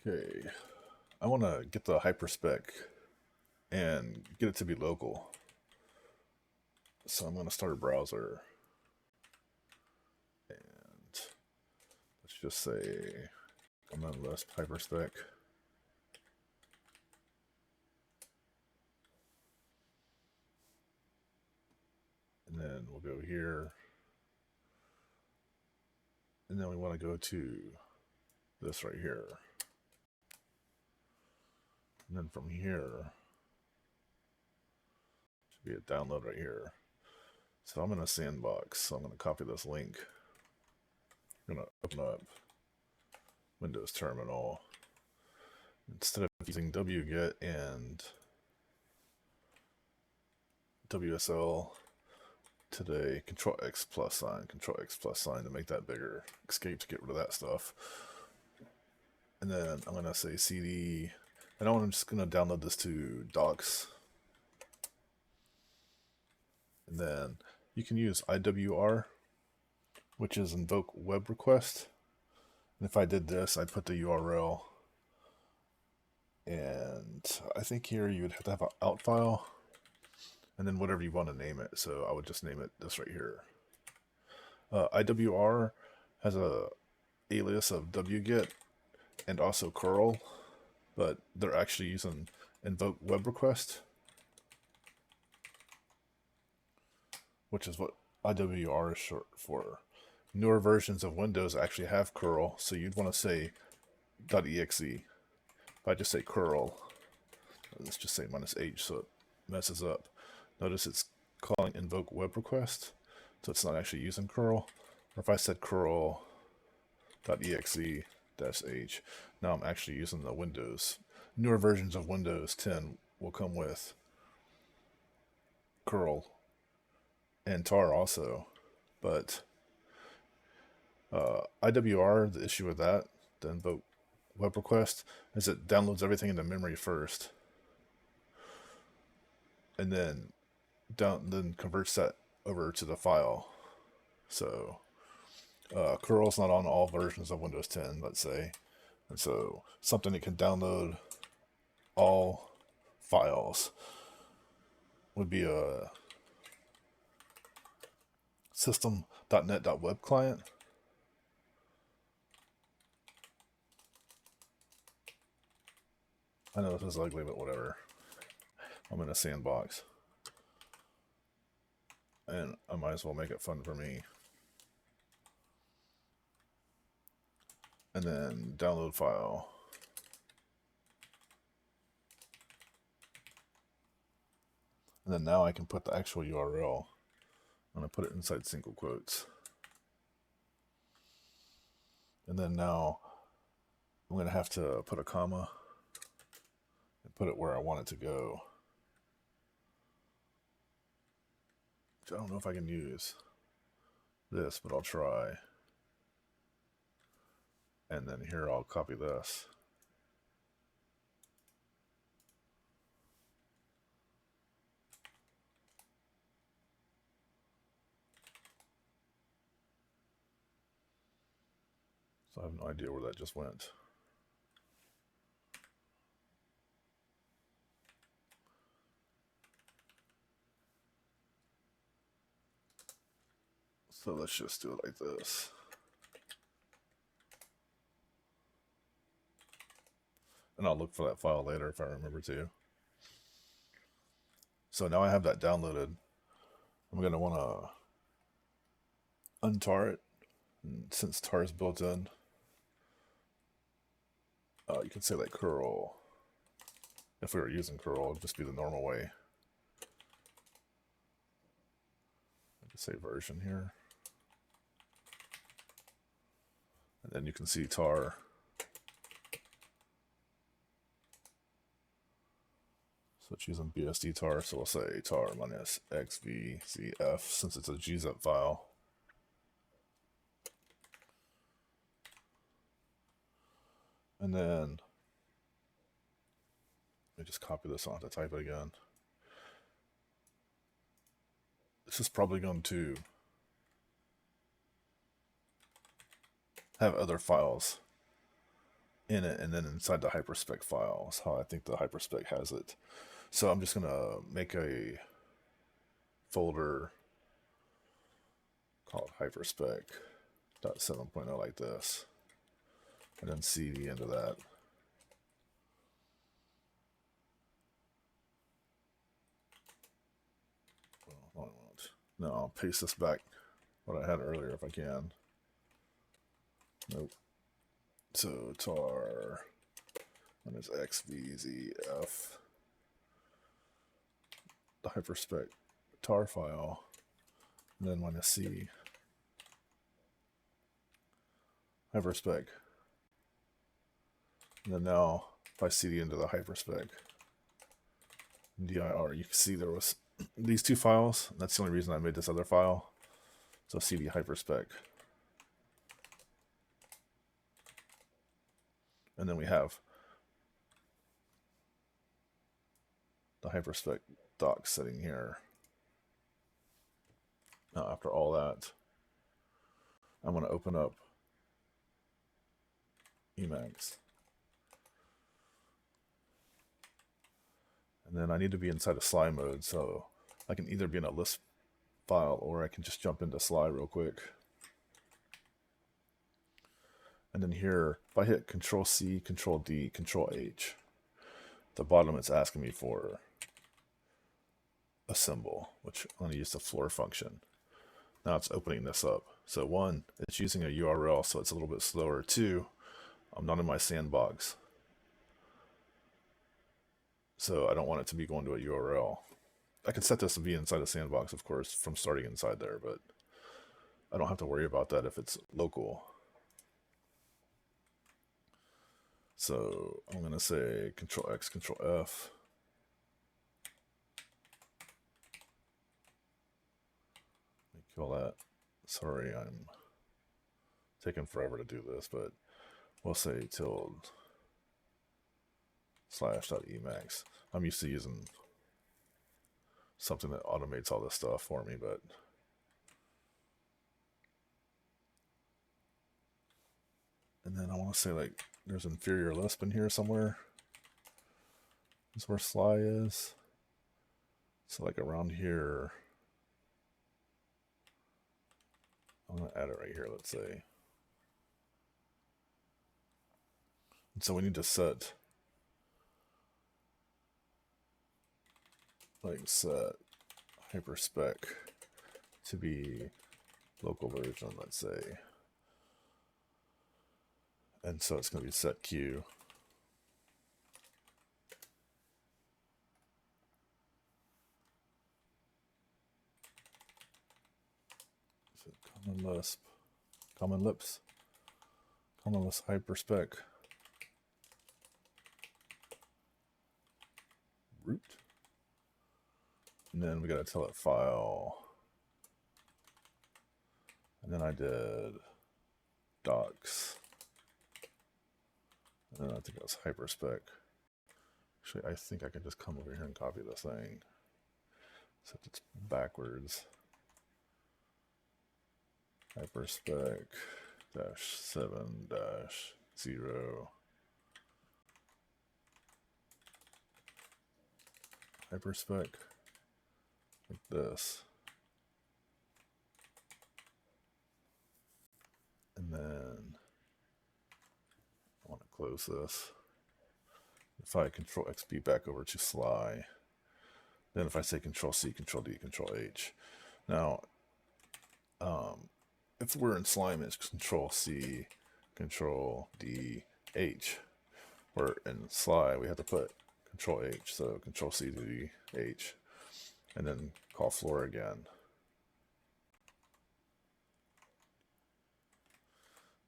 Okay, I want to get the hyperspec and get it to be local. So I'm going to start a browser. And let's just say common-lisp-hyperspec. And then we'll go here. And then we want to go to this right here. And then from here, should be a download right here. So I'm in a sandbox. So I'm going to copy this link. I'm going to open up Windows Terminal. Instead of using wget and WSL today, Control-X plus sign to make that bigger. Escape to get rid of that stuff. And then I'm going to say cd. And I'm just going to download this to docs. And then you can use IWR, which is invoke web request. And if I did this, I'd put the URL. And I think here you would have to have an out file. And then whatever you want to name it. So I would just name it this right here. IWR has a alias of wget and also curl, but they're actually using invoke web request, which is what IWR is short for. Newer versions of Windows actually have curl, so you'd want to say .exe. If I just say curl, let's just say -h so it messes up. Notice it's calling invoke web request, so it's not actually using curl. Or if I said curl.exe-h, now I'm actually using the Windows. Newer versions of Windows 10 will come with curl and tar also, but IWR, the issue with that, the invoke web request, is it downloads everything into memory first, and then converts that over to the file. So curl's not on all versions of Windows 10, let's say, and so something that can download all files would be a system.net.web client. I know this is ugly, but whatever. I'm in a sandbox. And I might as well make it fun for me. And then download file. And then now I can put the actual URL. I'm going to put it inside single quotes. And then now I'm going to have to put a comma and put it where I want it to go. Which I don't know if I can use this, but I'll try. And then here I'll copy this. So I have no idea where that just went. So let's just do it like this. And I'll look for that file later if I remember to. So now I have that downloaded. I'm going to want to untar it. And since tar is built in, you can say like curl. If we were using curl, it would just be the normal way. I can say version here. And then you can see tar. So it's using BSD tar, so we'll say tar minus xvzf since it's a gzip file. And then let me just copy this on to type it again. This is probably going to have other files in it, and then inside the hyperspec file is how I think the hyperspec has it. So I'm just gonna make a folder called hyperspec.7.0 like this, and then cd into that. No, I'll paste this back what I had earlier if I can. Nope. So tar minus xvzf, the hyperspec tar file, and then minus c hyperspec. And then now if I cd into the hyperspec dir, you can see there was these two files. That's the only reason I made this other file. So cd hyperspec. And then we have the hyperspec docs sitting here. Now after all that, I'm going to open up Emacs. And then I need to be inside of Sly mode, so I can either be in a Lisp file or I can just jump into Sly real quick. And then here, if I hit Control C, Control D, Control H, at the bottom it's asking me for a symbol, which I'm going to use the floor function. Now it's opening this up. So one, it's using a URL, so it's a little bit slower. Two, I'm not in my sandbox, so I don't want it to be going to a URL. I can set this to be inside a sandbox, of course, from starting inside there, but I don't have to worry about that if it's local. So I'm going to say Control X, Control F. Let me kill that. Sorry, I'm taking forever to do this, but we'll say tilde /.emacs. I'm used to using something that automates all this stuff for me, but and then I want to say like there's inferior Lisp in here somewhere. This is where Sly is. So like around here, I'm going to add it right here, let's say. And so we need to set like set hyperspec to be local version, let's say. And so it's going to be setq. So common-lisp-hyperspec root. And then we got to tell it file. And then I did docs. And then I think it was hyperspec. Actually, I think I can just come over here and copy this thing, except it's backwards. Hyperspec -7-0. Hyperspec like this. And then I want to close this. If I Control XB back over to Sly, then if I say Control C, Control D, Control H. Now, if we're in Slime, it's Control C, Control D, H. Where in Sly, we have to put Control H, so Control C, D, H, and then call floor again.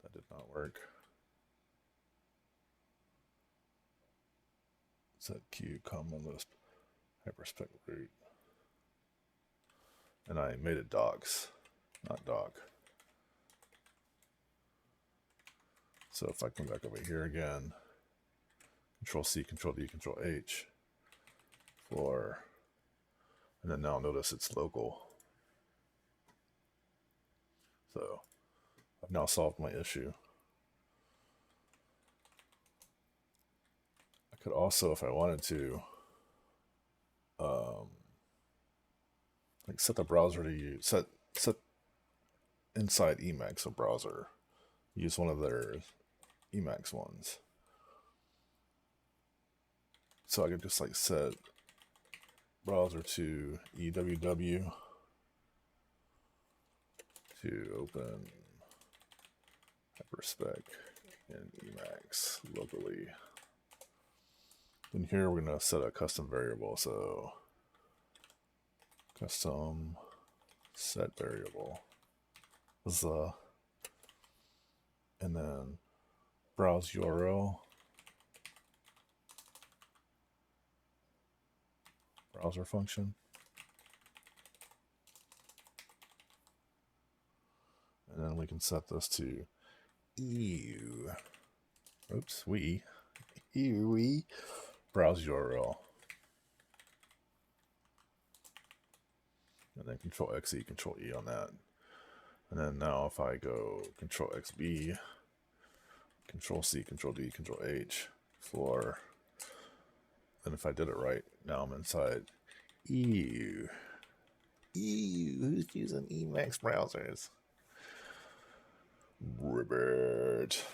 That did not work. setq common-lisp-hyperspec-root. And I made it docs, not doc. So if I come back over here again, Control C, Control D, Control H, floor, and then now notice it's local. So I've now solved my issue. could also, if I wanted to, like set the browser to use set inside Emacs a browser. Use one of their Emacs ones. So I could just like set browser to eww to open hyperspec in Emacs locally. In here we're gonna set a custom variable, so custom set variable is and then browse URL, browser function, and then we can set this to browse URL, and then control XE, control E on that. And then now if I go control XB, control C, control D, control H for, then if I did it right, now I'm inside who's using Emacs browsers? Ribbit.